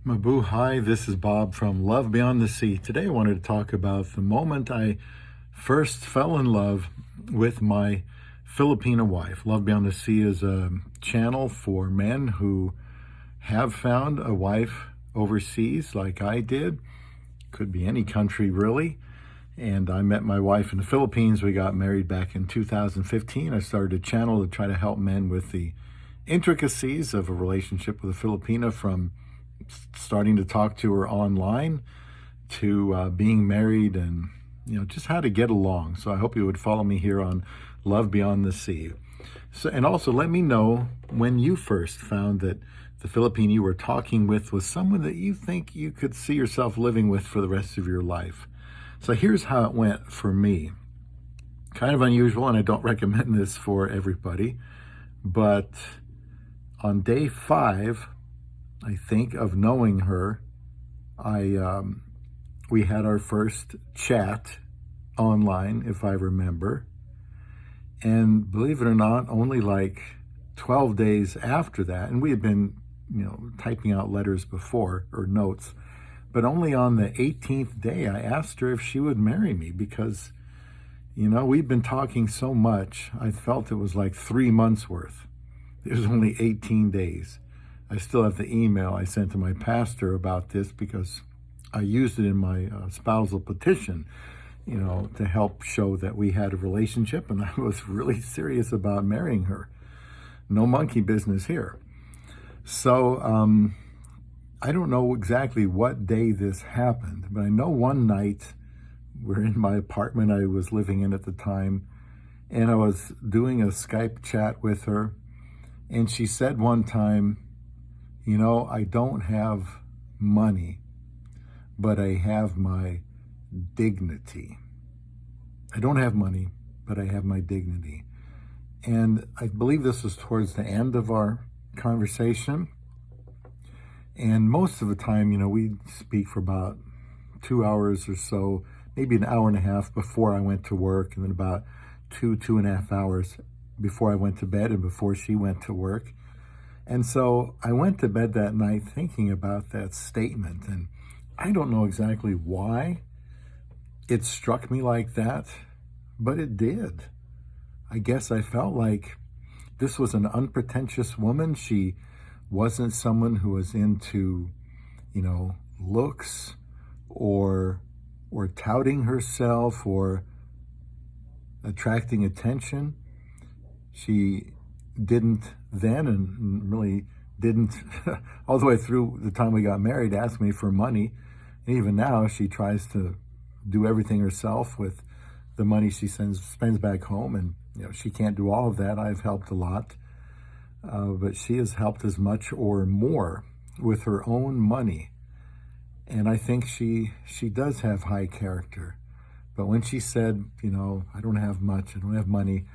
Mabuhay, this is Bob from Love Beyond the Sea. Today I wanted to talk about the moment I first fell in love with my Filipina wife. Love Beyond the Sea is a channel for men who have found a wife overseas like I did. Could be any country really. And I met my wife in the Philippines. We got married back in 2015. I started a channel to try to help men with the intricacies of a relationship with a Filipina, from starting to talk to her online to being married, and just how to get along. So I hope you would follow me here on Love Beyond the Sea. So, and also let me know when you first found that the Filipino you were talking with was someone that you think you could see yourself living with for the rest of your life. So here's how it went for me. Kind of unusual, and I don't recommend this for everybody, but on day 5, I think, of knowing her, we had our first chat online, if I remember. And believe it or not, only like 12 days after that, and we had been, typing out letters before, or notes, but only on the 18th day, I asked her if she would marry me because, we'd been talking so much, I felt it was like 3 months worth. It was only 18 days. I still have the email I sent to my pastor about this because I used it in my spousal petition, to help show that we had a relationship and I was really serious about marrying her. No monkey business here. So I don't know exactly what day this happened, but I know one night we're in my apartment I was living in at the time, and I was doing a Skype chat with her, and she said one time, I don't have money, but I have my dignity. I don't have money, but I have my dignity. And I believe this was towards the end of our conversation. And most of the time, we'd speak for about 2 hours or so, maybe an hour and a half before I went to work, and then about 2.5 hours before I went to bed and before she went to work. And so I went to bed that night thinking about that statement, and I don't know exactly why it struck me like that, but it did. I guess I felt like this was an unpretentious woman. She wasn't someone who was into, looks or touting herself or attracting attention. She didn't then, and really didn't all the way through the time we got married, ask me for money. And even now she tries to do everything herself with the money she spends back home, and she can't do all of that. I've helped a lot, but she has helped as much or more with her own money. And I think she does have high character. But when she said, I don't have much, I don't have money,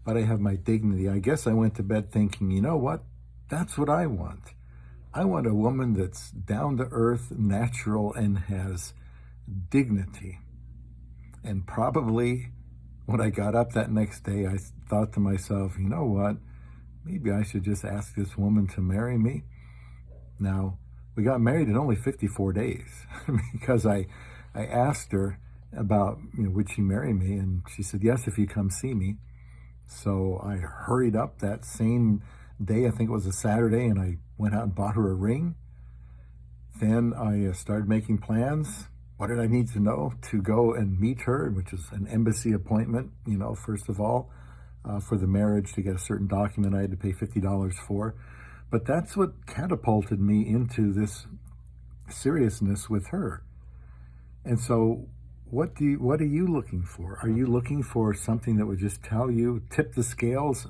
but I have my dignity, I guess I went to bed thinking, you know what? That's what I want. I want a woman that's down to earth, natural, and has dignity. And probably when I got up that next day, I thought to myself, you know what? Maybe I should just ask this woman to marry me. Now, we got married in only 54 days because I asked her about, would she marry me? And she said, yes, if you come see me. So I hurried up that same day, I think it was a Saturday, and I went out and bought her a ring. Then I started making plans. What did I need to know to go and meet her, which is an embassy appointment, first of all, for the marriage, to get a certain document I had to pay $50 for. But that's what catapulted me into this seriousness with her. And so what are you looking for? Are you looking for something that would just tell you, tip the scales,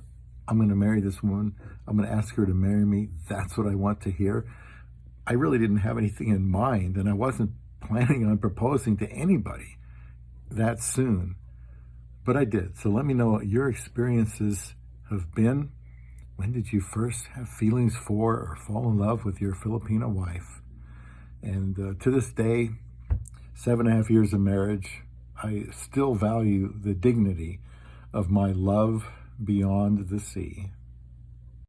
I'm going to marry this woman, I'm going to ask her to marry me, that's what I want to hear? I really didn't have anything in mind, and I wasn't planning on proposing to anybody that soon, but I did. So let me know what your experiences have been. When did you first have feelings for or fall in love with your Filipina wife? And to this day, 7.5 years of marriage, I still value the dignity of my love beyond the sea.